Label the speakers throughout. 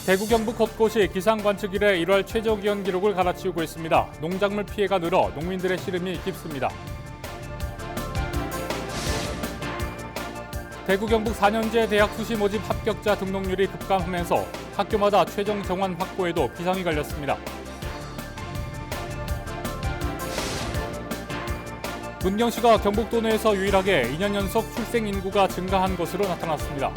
Speaker 1: 대구 경북 곳곳이 기상 관측 이래 1월 최저 기온 기록을 갈아치우고 있습니다. 농작물 피해가 늘어 농민들의 시름이 깊습니다. 대구 경북 4년제 대학 수시 모집 합격자 등록률이 급감하면서 학교마다 최종 정원 확보에도 비상이 걸렸습니다. 문경시가 경북도 내에서 유일하게 2년 연속 출생 인구가 증가한 것으로 나타났습니다.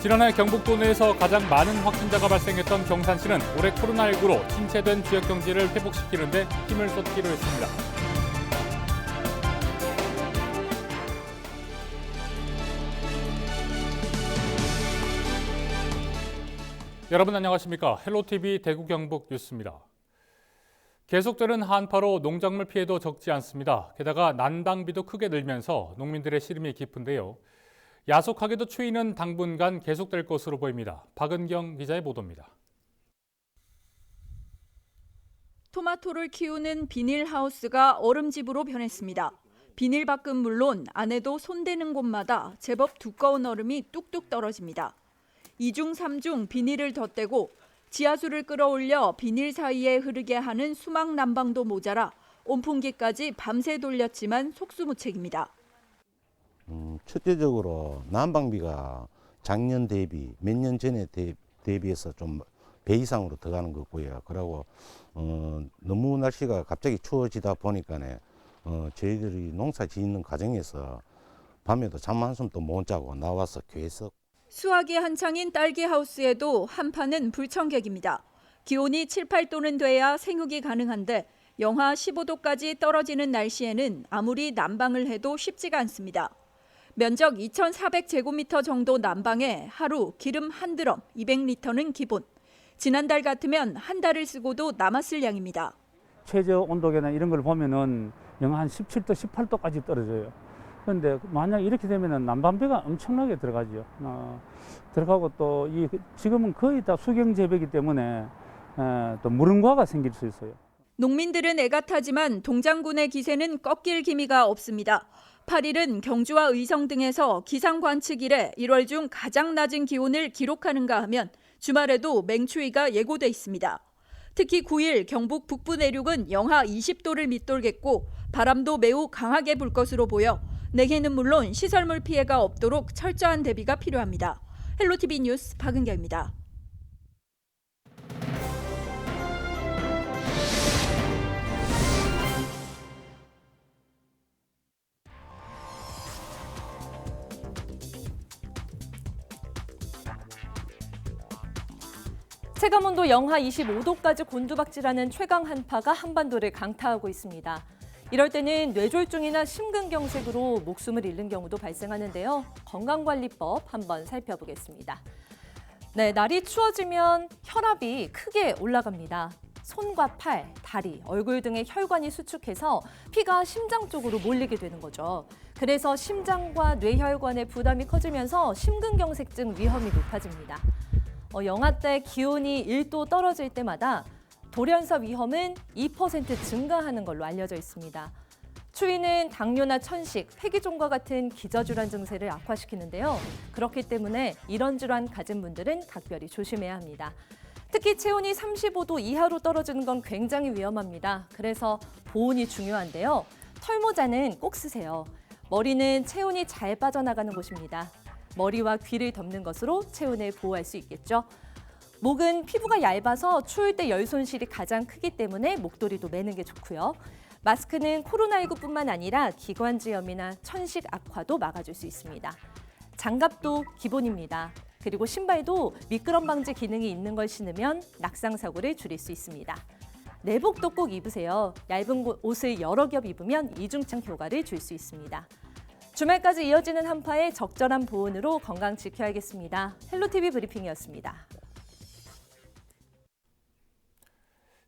Speaker 1: 지난해 경북도 내에서 가장 많은 확진자가 발생했던 경산시는 올해 코로나19로 침체된 지역 경제를 회복시키는 데 힘을 쏟기로 했습니다. 여러분 안녕하십니까? 헬로티비 대구 경북 뉴스입니다. 계속되는 한파로 농작물 피해도 적지 않습니다. 게다가 난방비도 크게 늘면서 농민들의 시름이 깊은데요. 야속하게도 추위는 당분간 계속될 것으로 보입니다. 박은경 기자의 보도입니다.
Speaker 2: 토마토를 키우는 비닐하우스가 얼음집으로 변했습니다. 비닐밖은 물론 안에도 손대는 곳마다 제법 두꺼운 얼음이 뚝뚝 떨어집니다. 2중, 3중 비닐을 덧대고 지하수를 끌어올려 비닐 사이에 흐르게 하는 수막 난방도 모자라 온풍기까지 밤새 돌렸지만 속수무책입니다.
Speaker 3: 첫째적으로 난방비가 작년 대비 몇 년 전에 대비해서 좀 배 이상으로 더 가는 것 같고요. 그리고 너무 날씨가 갑자기 추워지다 보니까 저희들이 농사 짓는 과정에서 밤에도 잠 한숨도 못 자고 나와서 계속
Speaker 2: 수확이 한창인 딸기 하우스에도 한파는 불청객입니다. 기온이 7, 8도는 돼야 생육이 가능한데 영하 15도까지 떨어지는 날씨에는 아무리 난방을 해도 쉽지가 않습니다. 면적 2,400제곱미터 정도 난방에 하루 기름 한 드럼 200리터는 기본. 지난달 같으면 한 달을 쓰고도 남았을 양입니다.
Speaker 4: 최저 온도계나 이런 걸 보면은 영하 한 17도, 18도까지 떨어져요. 그런데 만약 이렇게 되면은 난방비가 엄청나게 들어가죠. 들어가고 또 지금은 거의 다 수경 재배이기 때문에 또 무릉과가 생길 수 있어요.
Speaker 2: 농민들은 애가 타지만 동장군의 기세는 꺾일 기미가 없습니다. 8일은 경주와 의성 등에서 기상 관측 이래 1월 중 가장 낮은 기온을 기록하는가 하면 주말에도 맹추위가 예고돼 있습니다. 특히 9일 경북 북부 내륙은 영하 20도를 밑돌겠고 바람도 매우 강하게 불 것으로 보여 내게는 물론 시설물 피해가 없도록 철저한 대비가 필요합니다. 헬로티비 뉴스 박은경입니다.
Speaker 5: 체감온도 영하 25도까지 곤두박질하는 최강 한파가 한반도를 강타하고 있습니다. 이럴 때는 뇌졸중이나 심근경색으로 목숨을 잃는 경우도 발생하는데요. 건강관리법 한번 살펴보겠습니다. 네, 날이 추워지면 혈압이 크게 올라갑니다. 손과 팔, 다리, 얼굴 등의 혈관이 수축해서 피가 심장 쪽으로 몰리게 되는 거죠. 그래서 심장과 뇌혈관의 부담이 커지면서 심근경색증 위험이 높아집니다. 영하때 기온이 1도 떨어질 때마다 돌연사 위험은 2% 증가하는 걸로 알려져 있습니다. 추위는 당뇨나 천식, 폐기종과 같은 기저질환 증세를 악화시키는데요. 그렇기 때문에 이런 질환 가진 분들은 각별히 조심해야 합니다. 특히 체온이 35도 이하로 떨어지는 건 굉장히 위험합니다. 그래서 보온이 중요한데요. 털모자는 꼭 쓰세요. 머리는 체온이 잘 빠져나가는 곳입니다. 머리와 귀를 덮는 것으로 체온을 보호할 수 있겠죠. 목은 피부가 얇아서 추울 때 열 손실이 가장 크기 때문에 목도리도 매는 게 좋고요. 마스크는 코로나19뿐만 아니라 기관지염이나 천식 악화도 막아줄 수 있습니다. 장갑도 기본입니다. 그리고 신발도 미끄럼 방지 기능이 있는 걸 신으면 낙상 사고를 줄일 수 있습니다. 내복도 꼭 입으세요. 얇은 옷을 여러 겹 입으면 이중창 효과를 줄 수 있습니다. 주말까지 이어지는 한파에 적절한 보온으로 건강 지켜야겠습니다. 헬로티비 브리핑이었습니다.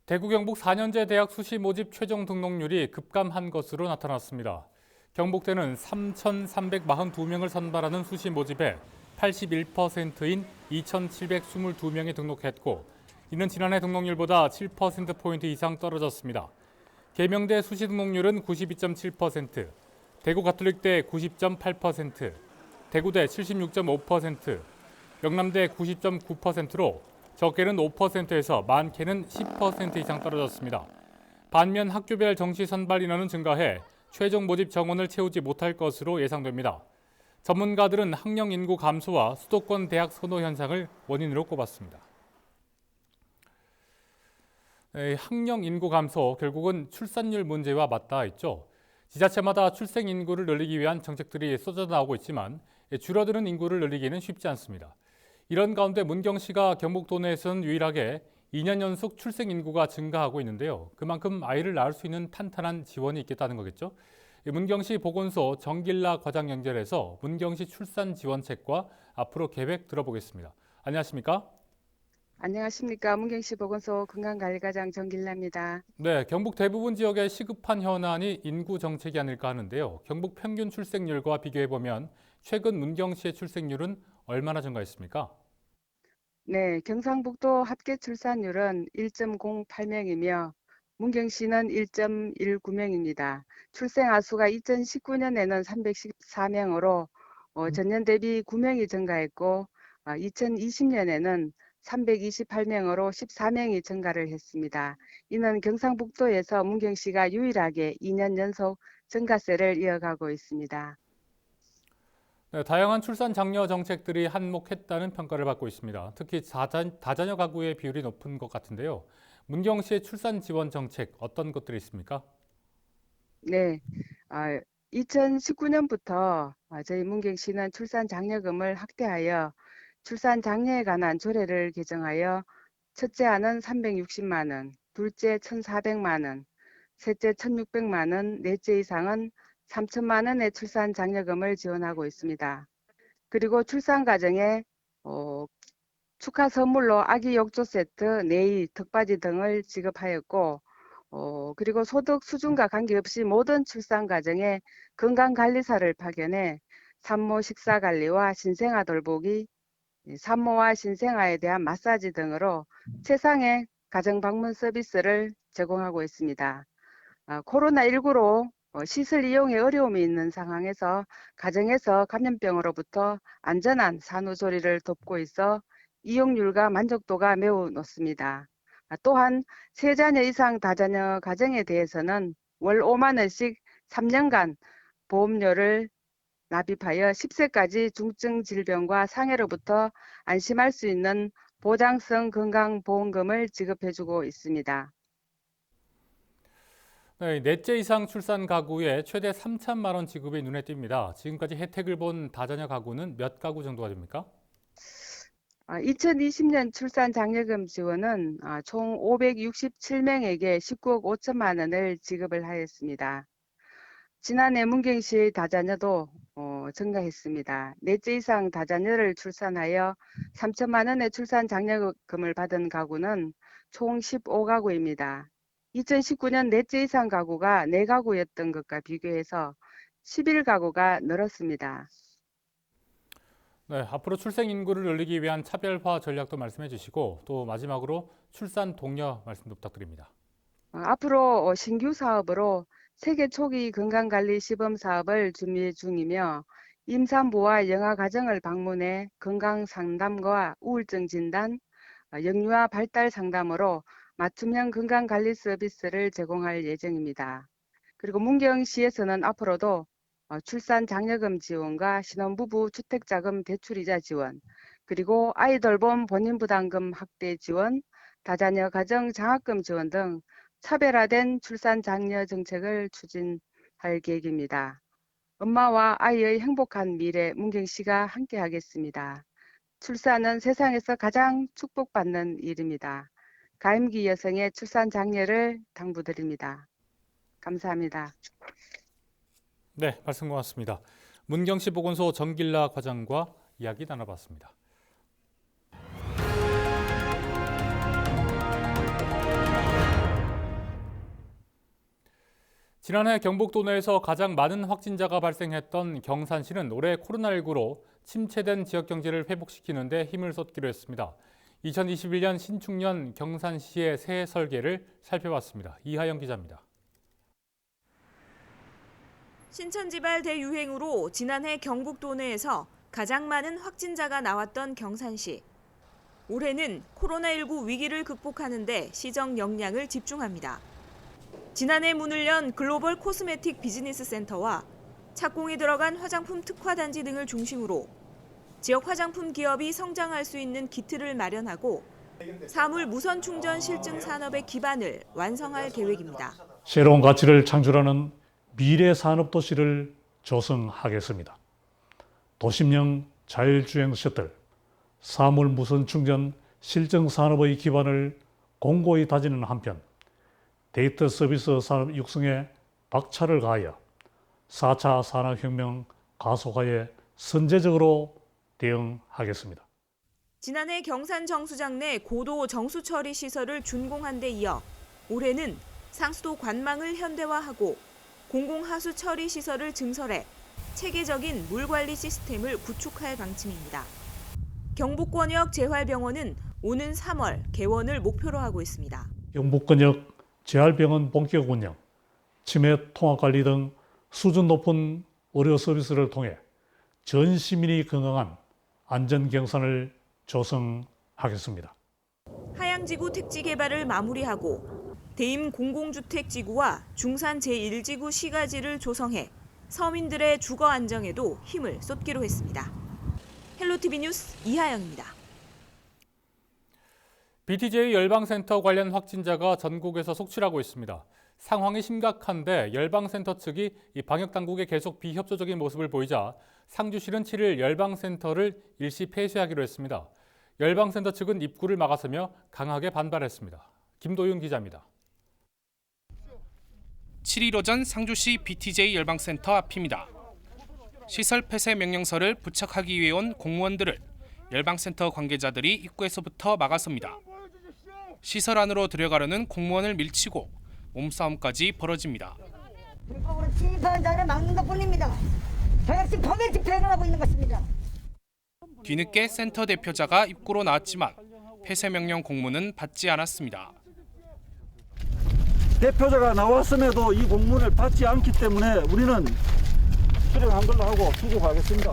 Speaker 1: 대구 경북 4년제 대학 수시 모집 최종 등록률이 급감한 것으로 나타났습니다. 경북대는 3,342명을 선발하는 수시 모집에 81%인 2,722명이 등록했고 이는 지난해 등록률보다 7%포인트 이상 떨어졌습니다. 계명대 수시 등록률은 92.7%, 대구 가톨릭대 90.8%, 대구대 76.5%, 영남대 90.9%로 적게는 5%에서 많게는 10% 이상 떨어졌습니다. 반면 학교별 정시 선발 인원은 증가해 최종 모집 정원을 채우지 못할 것으로 예상됩니다. 전문가들은 학령 인구 감소와 수도권 대학 선호 현상을 원인으로 꼽았습니다. 학령 인구 감소, 결국은 출산율 문제와 맞닿아 있죠. 지자체마다 출생 인구를 늘리기 위한 정책들이 쏟아져 나오고 있지만 줄어드는 인구를 늘리기는 쉽지 않습니다. 이런 가운데 문경시가 경북도 내에서는 유일하게 2년 연속 출생 인구가 증가하고 있는데요. 그만큼 아이를 낳을 수 있는 탄탄한 지원이 있겠다는 거겠죠. 문경시 보건소 정길라 과장 연결해서 문경시 출산 지원책과 앞으로 계획 들어보겠습니다. 안녕하십니까?
Speaker 6: 안녕하십니까. 문경시 보건소 건강관리과장 정길라입니다.
Speaker 1: 네, 경북 대부분 지역의 시급한 현안이 인구 정책이 아닐까 하는데요. 경북 평균 출생률과 비교해보면 최근 문경시의 출생률은 얼마나 증가했습니까?
Speaker 6: 네, 경상북도 합계 출산율은 1.08명이며 문경시는 1.19명입니다. 출생 아수가 2019년에는 314명으로 전년 대비 9명이 증가했고 2020년에는 328명으로 14명이 증가를 했습니다. 이는 경상북도에서 문경시가 유일하게 2년 연속 증가세를 이어가고 있습니다.
Speaker 1: 네, 다양한 출산 장려 정책들이 한몫했다는 평가를 받고 있습니다. 특히 다자녀 가구의 비율이 높은 것 같은데요. 문경시의 출산 지원 정책 어떤 것들이 있습니까?
Speaker 6: 네, 2019년부터 저희 문경시는 출산 장려금을 확대하여 출산 장려에 관한 조례를 개정하여 첫째 아는 360만 원, 둘째 1,400만 원, 셋째 1,600만 원, 넷째 이상은 3천만 원의 출산 장려금을 지원하고 있습니다. 그리고 출산 가정에 축하 선물로 아기 욕조 세트, 네일, 턱받이 등을 지급하였고 그리고 소득 수준과 관계없이 모든 출산 가정에 건강관리사를 파견해 산모 식사 관리와 신생아 돌보기, 산모와 신생아에 대한 마사지 등으로 최상의 가정 방문 서비스를 제공하고 있습니다. 코로나19로 시설 이용에 어려움이 있는 상황에서 가정에서 감염병으로부터 안전한 산후조리를 돕고 있어 이용률과 만족도가 매우 높습니다. 또한 3자녀 이상 다자녀 가정에 대해서는 월 5만 원씩 3년간 보험료를 납입하여 10세까지 중증 질병과 상해로부터 안심할 수 있는 보장성 건강보험금을 지급해주고 있습니다.
Speaker 1: 네, 넷째 이상 출산 가구에 최대 3천만 원 지급이 눈에 띕니다. 지금까지 혜택을 본 다자녀 가구는 몇 가구 정도가 됩니까?
Speaker 6: 2020년 출산 장려금 지원은 총 567명에게 19억 5천만 원을 지급을 하였습니다. 지난해 문경시의 다자녀도 증가했습니다. 넷째 이상 다자녀를 출산하여 3천만 원의 출산 장려금을 받은 가구는 총 15가구입니다. 2019년 넷째 이상 가구가 4가구였던 것과 비교해서 11가구가 늘었습니다.
Speaker 1: 네, 앞으로 출생 인구를 늘리기 위한 차별화 전략도 말씀해 주시고 또 마지막으로 출산 독려 말씀도 부탁드립니다.
Speaker 6: 앞으로 신규 사업으로 세계 초기 건강관리 시범 사업을 준비 중이며 임산부와 영아 가정을 방문해 건강 상담과 우울증 진단, 영유아 발달 상담으로 맞춤형 건강관리 서비스를 제공할 예정입니다. 그리고 문경시에서는 앞으로도 출산 장려금 지원과 신혼부부 주택자금 대출이자 지원, 그리고 아이돌봄 본인부담금 확대 지원, 다자녀 가정 장학금 지원 등 차별화된 출산 장려 정책을 추진할 계획입니다. 엄마와 아이의 행복한 미래 문경시가 함께하겠습니다. 출산은 세상에서 가장 축복받는 일입니다. 가임기 여성의 출산 장려를 당부드립니다. 감사합니다.
Speaker 1: 네, 말씀 고맙습니다. 문경시 보건소 정길라 과장과 이야기 나눠봤습니다. 지난해 경북도 내에서 가장 많은 확진자가 발생했던 경산시는 올해 코로나19로 침체된 지역 경제를 회복시키는 데 힘을 쏟기로 했습니다. 2021년 신축년 경산시의 새해 설계를 살펴봤습니다. 이하영 기자입니다.
Speaker 7: 신천지발 대유행으로 지난해 경북 도내에서 가장 많은 확진자가 나왔던 경산시. 올해는 코로나19 위기를 극복하는 데 시정 역량을 집중합니다. 지난해 문을 연 글로벌 코스메틱 비즈니스 센터와 착공이 들어간 화장품 특화단지 등을 중심으로 지역 화장품 기업이 성장할 수 있는 기틀을 마련하고 사물 무선 충전 실증 산업의 기반을 완성할 계획입니다.
Speaker 8: 새로운 가치를 창출하는 미래 산업 도시를 조성하겠습니다. 도심형 자율주행 셔틀, 사물 무선 충전 실증 산업의 기반을 공고히 다지는 한편 데이터 서비스 산업 육성에 박차를 가하여 4차 산업혁명 가속화에 선제적으로 대응하겠습니다.
Speaker 7: 지난해 경산 정수장 내 고도 정수 처리 시설을 준공한 데 이어 올해는 상수도 관망을 현대화하고 공공하수 처리 시설을 증설해 체계적인 물 관리 시스템을 구축할 방침입니다. 경북권역 재활병원은 오는 3월 개원을 목표로 하고 있습니다.
Speaker 8: 경북권역 재활병원 본격 운영, 치매 통합관리 등 수준 높은 의료 서비스를 통해 전 시민이 건강한 안전 경산을 조성하겠습니다.
Speaker 7: 하양지구 택지 개발을 마무리하고 대임 공공주택지구와 중산 제1지구 시가지를 조성해 서민들의 주거 안정에도 힘을 쏟기로 했습니다. 헬로티비 뉴스 이하영입니다.
Speaker 1: BTJ 열방센터 관련 확진자가 전국에서 속출하고 있습니다. 상황이 심각한데 열방센터 측이 이 방역당국에 계속 비협조적인 모습을 보이자 상주시는 7일 열방센터를 일시 폐쇄하기로 했습니다. 열방센터 측은 입구를 막아서며 강하게 반발했습니다. 김도윤 기자입니다.
Speaker 9: 7일 오전 상주시 BTJ 열방센터 앞입니다. 시설 폐쇄 명령서를 부착하기 위해 온 공무원들을 열방센터 관계자들이 입구에서부터 막아섭니다. 시설 안으로 들어가려는 공무원을 밀치고 몸싸움까지 벌어집니다.
Speaker 10: 불법으로 침입하는 자를 막는 것뿐입니다. 저역시 범행 집회를 하고 있는 것입니다.
Speaker 9: 뒤늦게 센터 대표자가 입구로 나왔지만 폐쇄 명령 공문은 받지 않았습니다.
Speaker 11: 대표자가 나왔음에도 이 공문을 받지 않기 때문에 우리는 수령한 걸로 하고 두고 가겠습니다.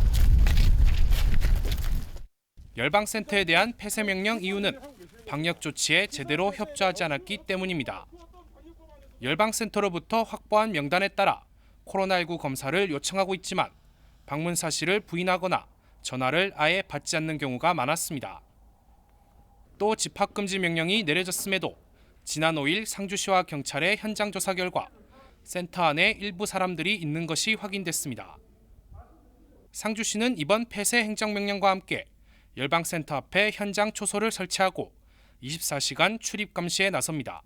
Speaker 9: 열방센터에 대한 폐쇄 명령 이유는 방역 조치에 제대로 협조하지 않았기 때문입니다. 열방센터로부터 확보한 명단에 따라 코로나19 검사를 요청하고 있지만 방문 사실을 부인하거나 전화를 아예 받지 않는 경우가 많았습니다. 또 집합금지 명령이 내려졌음에도 지난 5일 상주시와 경찰의 현장 조사 결과 센터 안에 일부 사람들이 있는 것이 확인됐습니다. 상주시는 이번 폐쇄 행정명령과 함께 열방센터 앞에 현장 초소를 설치하고 24시간 출입 감시에 나섭니다.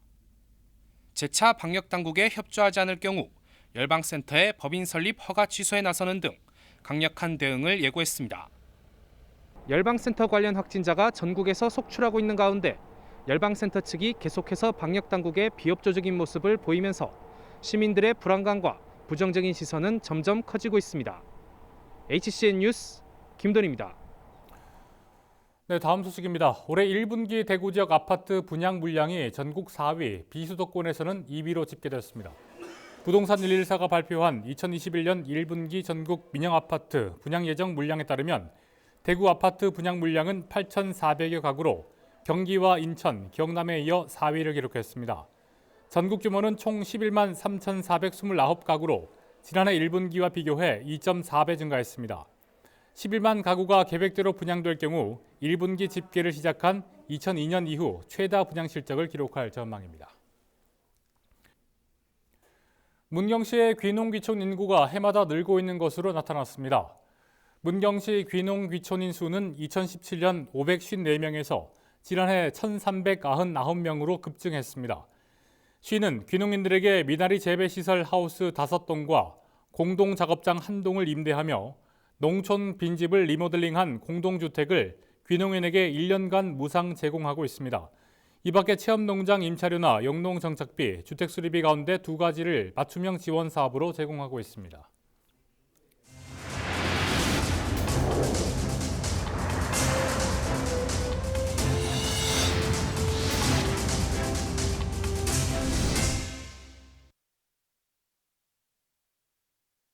Speaker 9: 재차 방역당국에 협조하지 않을 경우 열방센터의 법인 설립 허가 취소에 나서는 등 강력한 대응을 예고했습니다. 열방센터 관련 확진자가 전국에서 속출하고 있는 가운데 열방센터 측이 계속해서 방역당국의 비협조적인 모습을 보이면서 시민들의 불안감과 부정적인 시선은 점점 커지고 있습니다. HCN 뉴스 김돈입니다.
Speaker 1: 네, 다음 소식입니다. 올해 1분기 대구 지역 아파트 분양 물량이 전국 4위, 비수도권에서는 2위로 집계됐습니다. 부동산 114가 발표한 2021년 1분기 전국 민영 아파트 분양 예정 물량에 따르면 대구 아파트 분양 물량은 8,400여 가구로 경기와 인천, 경남에 이어 4위를 기록했습니다. 전국 규모는 총 11만 3,429가구로 지난해 1분기와 비교해 2.4배 증가했습니다. 11만 가구가 계획대로 분양될 경우 1분기 집계를 시작한 2002년 이후 최다 분양 실적을 기록할 전망입니다. 문경시의 귀농귀촌 인구가 해마다 늘고 있는 것으로 나타났습니다. 문경시 귀농귀촌인 수는 2017년 554명에서 지난해 1,399명으로 급증했습니다. 시는 귀농인들에게 미나리 재배시설 하우스 5동과 공동작업장 1동을 임대하며 농촌 빈집을 리모델링한 공동주택을 귀농인에게 1년간 무상 제공하고 있습니다. 이 밖에 체험농장 임차료나 영농정착비, 주택수리비 가운데 2가지를 맞춤형 지원 사업으로 제공하고 있습니다.